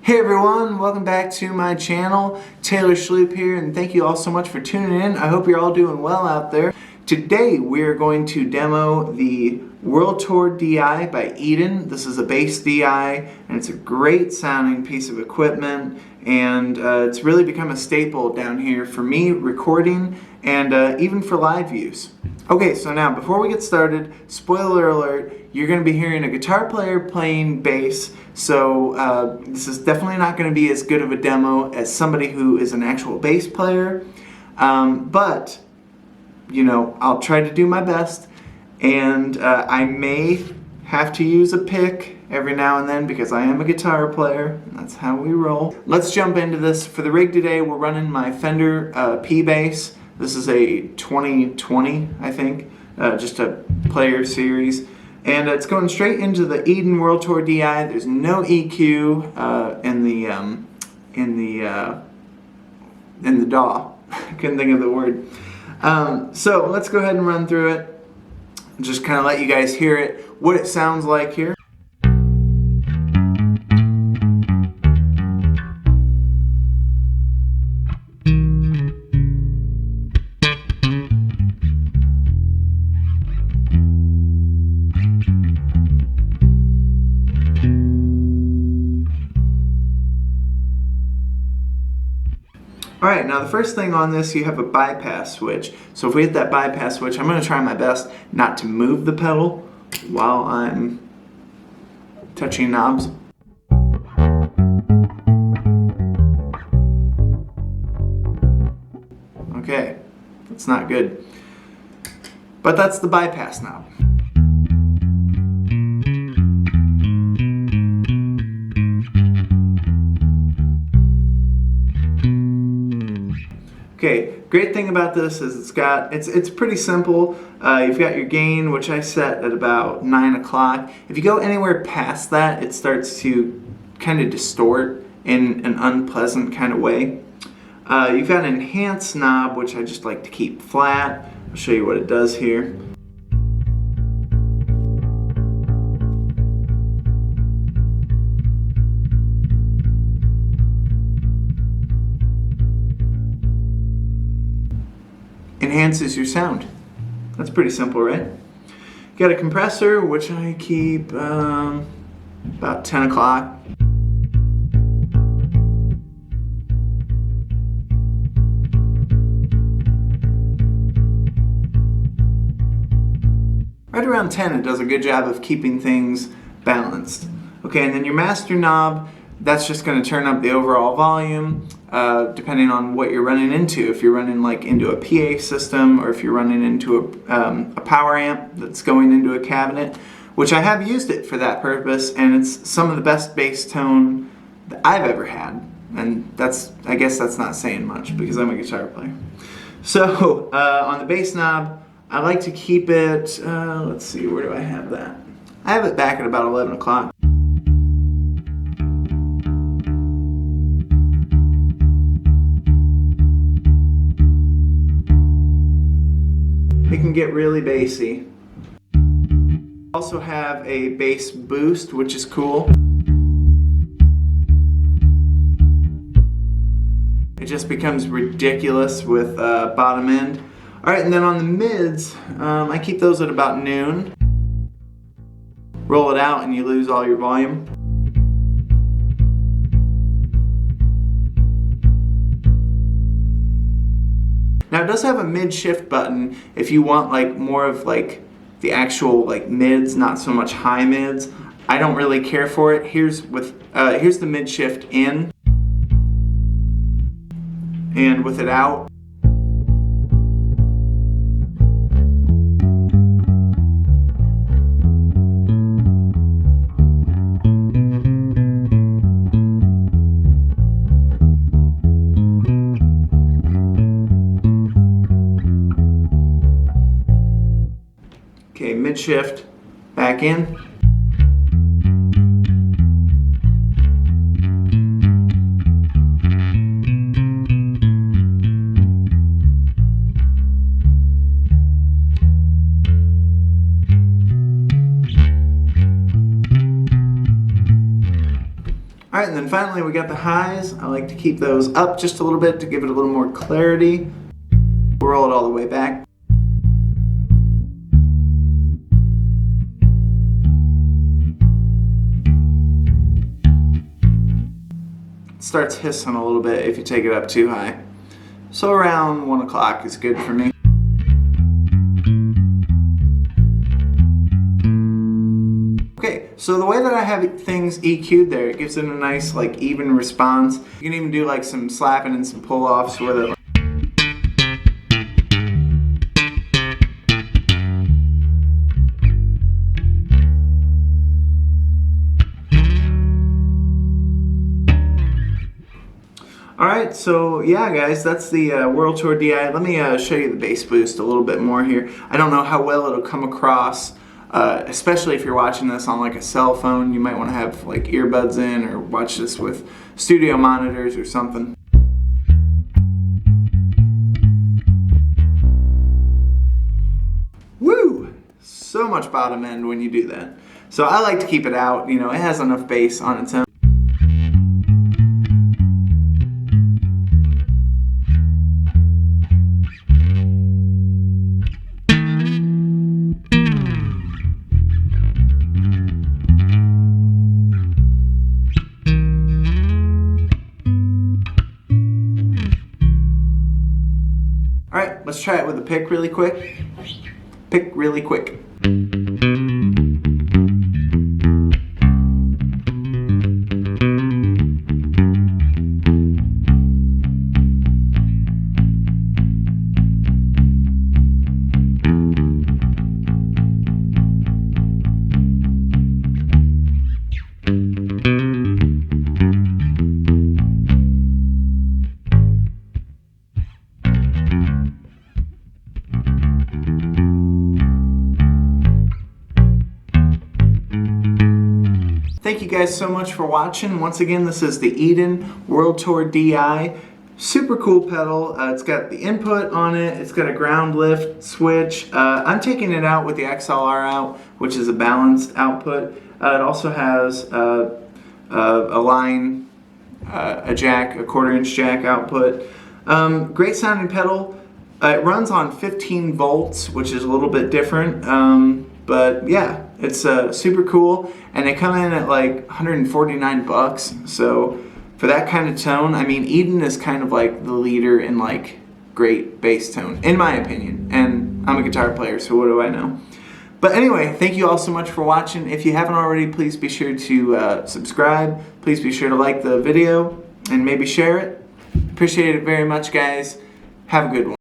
Hey everyone, welcome back to my channel. Taylor Schlupp here, and thank you all so much for tuning in. I hope you're all doing well out there. Today we are going to demo the World Tour DI by Eden. This is a bass DI, and it's a great sounding piece of equipment, and it's really become a staple down here for me recording and even for live use. Okay, so now before we get started, spoiler alert, you're going to be hearing a guitar player playing bass, so this is definitely not going to be as good of a demo as somebody who is an actual bass player, but you know, I'll try to do my best, and I may have to use a pick every now and then because I am a guitar player. That's how we roll. Let's jump into this. For the rig today, we're running my Fender P bass. This is a 2020, I think, just a player series. And it's going straight into the Eden World Tour DI. There's no EQ in the DAW. I couldn't think of the word. So let's go ahead and run through it. Just kind of let you guys hear it, what it sounds like here. Alright, now the first thing on this, you have a bypass switch. So if we hit that bypass switch, I'm going to try my best not to move the pedal while I'm touching knobs. Okay, that's not good. But that's the bypass knob. Okay, great thing about this is it's pretty simple. You've got your gain, which I set at about 9 o'clock. If you go anywhere past that, it starts to kind of distort in an unpleasant kind of way. You've got an enhance knob, which I just like to keep flat. I'll show you what it does here. Enhances your sound. That's pretty simple, right? You got a compressor, which I keep about 10 o'clock. Right around 10, it does a good job of keeping things balanced. Okay, and then your master knob, that's just going to turn up the overall volume depending on what you're running into. If you're running like into a PA system, or if you're running into a power amp that's going into a cabinet, which I have used it for that purpose, and it's some of the best bass tone that I've ever had. And I guess that's not saying much because I'm a guitar player. So on the bass knob, I like to keep it, let's see, where do I have that? I have it back at about 11 o'clock. It can get really bassy. Also have a bass boost, which is cool. It just becomes ridiculous with bottom end. Alright, and then on the mids, I keep those at about noon. Roll it out and you lose all your volume. Now it does have a mid shift button if you want like more of like the actual like mids, not so much high mids. I don't really care for it. Here's the mid shift in, and with it out. Okay, mid shift, back in. Alright, and then finally we got the highs. I like to keep those up just a little bit to give it a little more clarity. We'll roll it all the way back. It starts hissing a little bit if you take it up too high. So around 1 o'clock is good for me. Okay, so the way that I have things EQ'd there, it gives it a nice like even response. You can even do like some slapping and some pull-offs with it. Alright, so yeah guys, that's the World Tour DI. Let me show you the bass boost a little bit more here. I don't know how well it'll come across, especially if you're watching this on like a cell phone. You might want to have like earbuds in or watch this with studio monitors or something. Woo! So much bottom end when you do that. So I like to keep it out, you know, it has enough bass on its own. Alright, let's try it with a pick really quick. Pick really quick. Thank you guys so much for watching. Once again, this is the Eden World Tour DI. Super cool pedal. It's got the input on it. It's got a ground lift switch. I'm taking it out with the XLR out, which is a balanced output. It also has a line, a jack, a 1/4-inch jack output. Great sounding pedal. It runs on 15 volts, which is a little bit different. But yeah, it's super cool, and they come in at like 149 bucks. So for that kind of tone, I mean, Eden is kind of like the leader in like great bass tone, in my opinion. And I'm a guitar player, so what do I know? But anyway, thank you all so much for watching. If you haven't already, please be sure to subscribe. Please be sure to like the video and maybe share it. Appreciate it very much, guys. Have a good one.